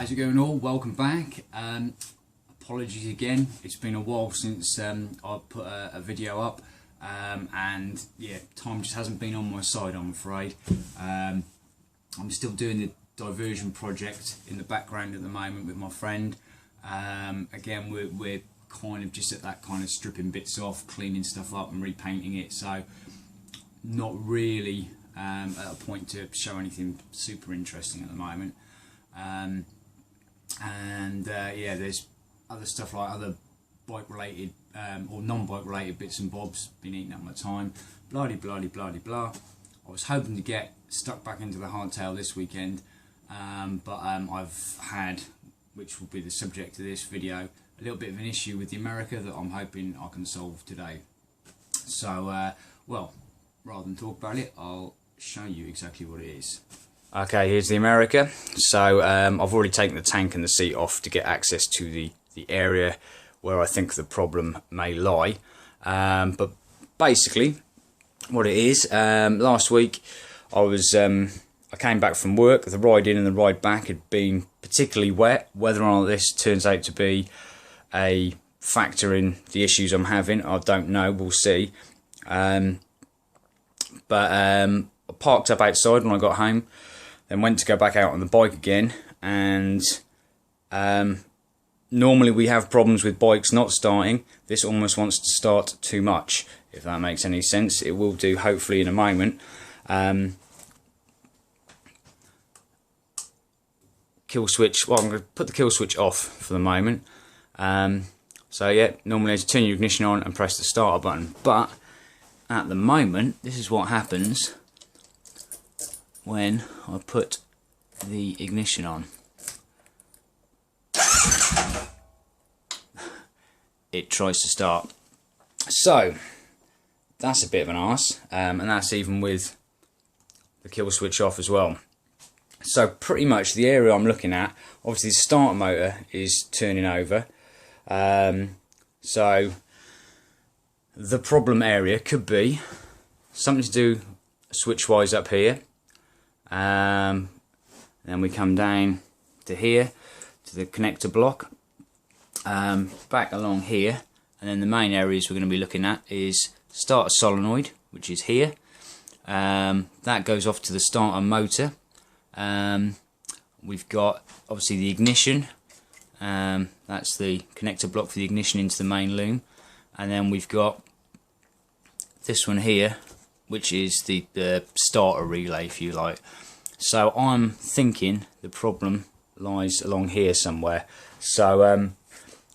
How's it going all? Welcome back. Apologies again, it's been a while since I put a video up, and yeah, time just hasn't been on my side, I'm afraid. I'm still doing the diversion project in the background at the moment with my friend. Again, we're kind of just at that kind of stripping bits off, cleaning stuff up and repainting it, so not really at a point to show anything super interesting at the moment. Yeah, there's other stuff like other bike related or non-bike related bits and bobs been eating up my time, blah de blah de blah de blah. I was hoping to get stuck back into the hardtail this weekend, but I've had, which will be the subject of this video, a little bit of an issue with the America that I'm hoping I can solve today. So well, rather than talk about it, I'll show you exactly what it is. Okay, here's the America. So I've already taken the tank and the seat off to get access to the area where I think the problem may lie. But basically, what it is, last week I came back from work. The ride in and the ride back had been particularly wet. Whether or not this turns out to be a factor in the issues I'm having, I don't know. We'll see. I parked up outside when I got home, then went to go back out on the bike again, and normally we have problems with bikes not starting. This almost wants to start too much, if that makes any sense. It will do, hopefully, in a moment. Kill switch, well, I'm going to put the kill switch off for the moment. So yeah, normally I just turn your ignition on and press the starter button, but at the moment this is what happens when I put the ignition on. It tries to start. So that's a bit of an arse, and that's even with the kill switch off as well. So pretty much the area I'm looking at, obviously the starter motor is turning over. So the problem area could be something to do switch wise up here. Then we come down to here to the connector block, back along here, and then the main areas we're going to be looking at is starter solenoid, which is here. That goes off to the starter motor. We've got obviously the ignition, that's the connector block for the ignition into the main loom, and then we've got this one here, which is the starter relay, if you like. So I'm thinking the problem lies along here somewhere. So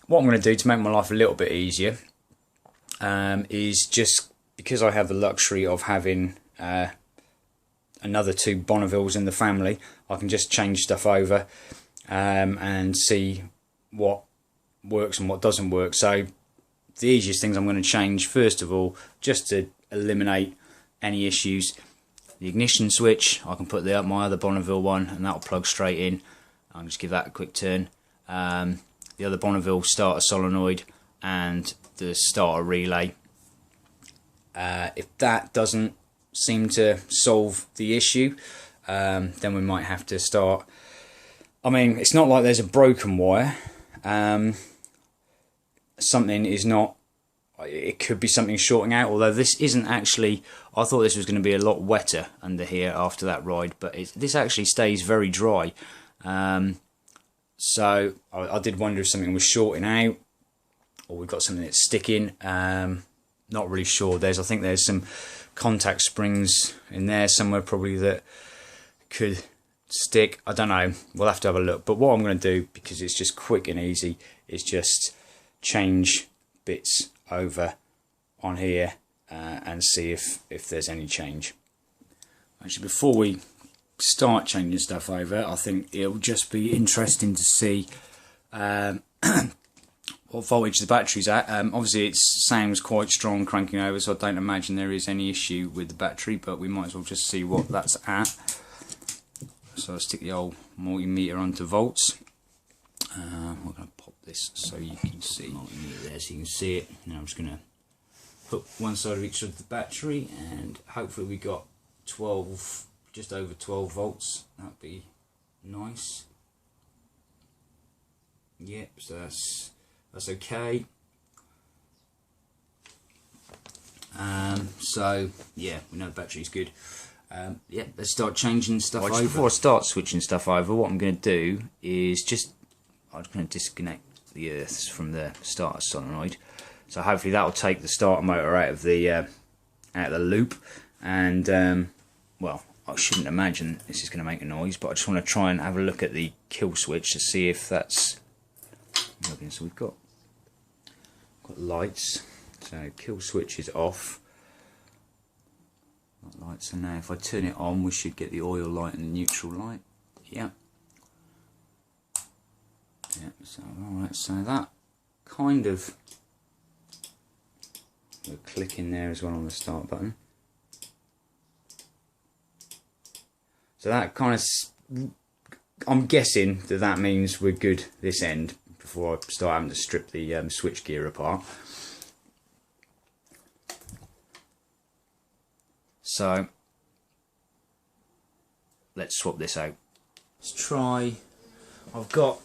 what I'm going to do to make my life a little bit easier is, just because I have the luxury of having another two Bonnevilles in the family, I can just change stuff over and see what works and what doesn't work. So the easiest things I'm going to change, first of all, just to eliminate any issues, the ignition switch. I can put my other Bonneville one, and that'll plug straight in. I'll just give that a quick turn. The other Bonneville starter solenoid and the starter relay. If that doesn't seem to solve the issue, then we might have to start. I mean, it's not like there's a broken wire. Something is not, it could be something shorting out, although this isn't actually, I thought this was going to be a lot wetter under here after that ride, but this actually stays very dry. So I did wonder if something was shorting out, or we've got something that's sticking. Not really sure. I think there's some contact springs in there somewhere probably that could stick. I don't know, we'll have to have a look. But what I'm going to do, because it's just quick and easy, is just change bits over on here and see if there's any change. Actually, before we start changing stuff over, I think it'll just be interesting to see what voltage the battery's at. Obviously it sounds quite strong cranking over, so I don't imagine there is any issue with the battery, but we might as well just see what that's at. So I'll stick the old multimeter onto volts. We're going to pop this so you can see multimeter there, so you can see it. Now I'm just going to put one side of each of the battery, and hopefully we got 12, just over 12 volts. That'd be nice. Yep, so that's okay. So yeah, we know the battery's good. Yeah, let's start changing stuff over. Before I start switching stuff over, what I'm going to do is I'm going to disconnect the earths from the starter solenoid. So hopefully that will take the starter motor out of the loop, and well, I shouldn't imagine this is going to make a noise, but I just want to try and have a look at the kill switch to see if that's working. So we've got lights, so kill switch is off. Lights, so now if I turn it on, we should get the oil light and the neutral light. Yeah. Yeah, so alright, so that kind of, we'll click in there as well on the start button. So that kind of, I'm guessing that means we're good this end before I start having to strip the switch gear apart. So let's swap this out. Let's try, I've got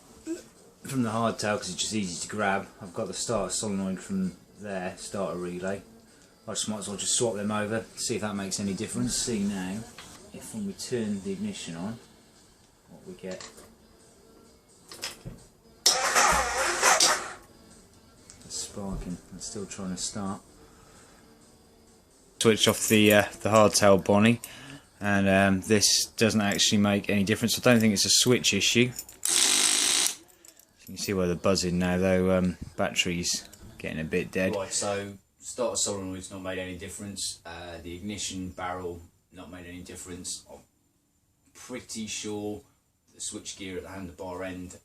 from the hardtail, because it's just easy to grab, I've got the starter solenoid from there, starter relay. I just might as well just swap them over, see if that makes any difference. See now, if when we turn the ignition on, what we get. It's sparking, it's still trying to start. Switch off the hardtail Bonnie, and this doesn't actually make any difference. I don't think it's a switch issue. You can see where the buzzing now, though. Battery's getting a bit dead. Right, so starter solenoid's not made any difference. The ignition barrel not made any difference. I'm pretty sure the switch gear at the handlebar end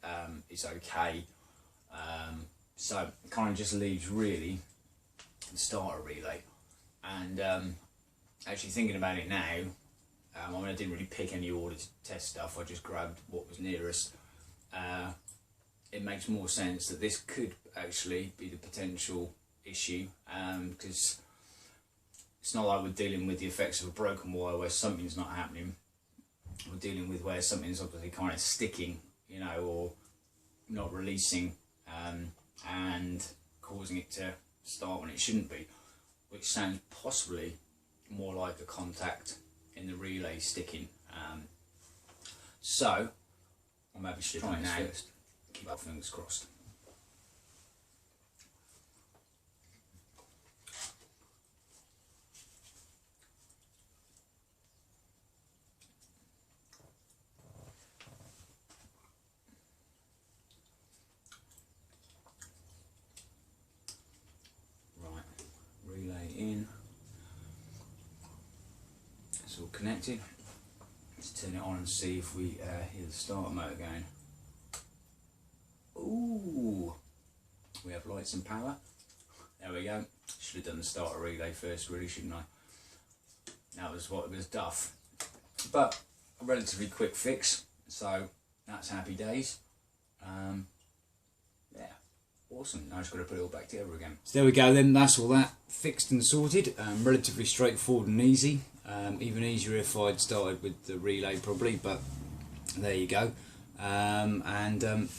is okay. So it kind of just leaves really the starter relay. And actually thinking about it now, I mean, I didn't really pick any order to test stuff, I just grabbed what was nearest. It makes more sense that this could actually be the potential issue, because it's not like we're dealing with the effects of a broken wire where something's not happening. We're dealing with where something's obviously kind of sticking, you know, or not releasing, and causing it to start when it shouldn't be, which sounds possibly more like a contact in the relay sticking. So I'll maybe try now. First. Keep our fingers crossed. Right, relay in. It's all connected. Let's turn it on and see if we hear the starter motor going. Ooh, we have lights and power. There we go. Should have done the starter relay first, really, shouldn't I? That was what it was duff. But a relatively quick fix, so that's happy days. Yeah, awesome. Now I just got to put it all back together again. So there we go then, that's all that fixed and sorted. Relatively straightforward and easy. Even easier if I'd started with the relay probably, but there you go.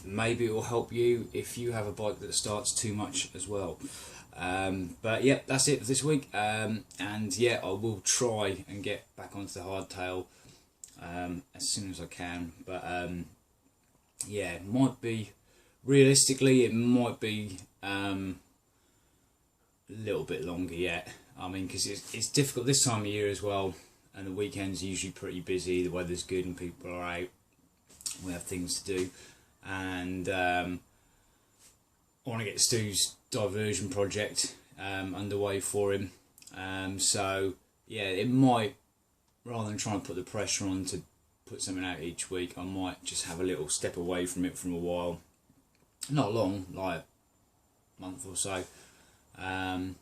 Maybe it will help you if you have a bike that starts too much as well. But yeah, that's it for this week. And yeah, I will try and get back onto the hardtail as soon as I can. But yeah, it might be, realistically, it might be a little bit longer yet. I mean, because it's difficult this time of year as well, and the weekends are usually pretty busy, the weather's good and people are out. We have things to do, and I want to get Stu's diversion project underway for him. So yeah, it might, rather than trying to put the pressure on to put something out each week, I might just have a little step away from it for a while, not long, like a month or so, and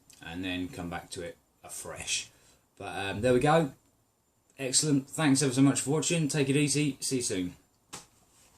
then come back to it afresh. But there we go. Excellent. Thanks ever so much for watching. Take it easy. See you soon.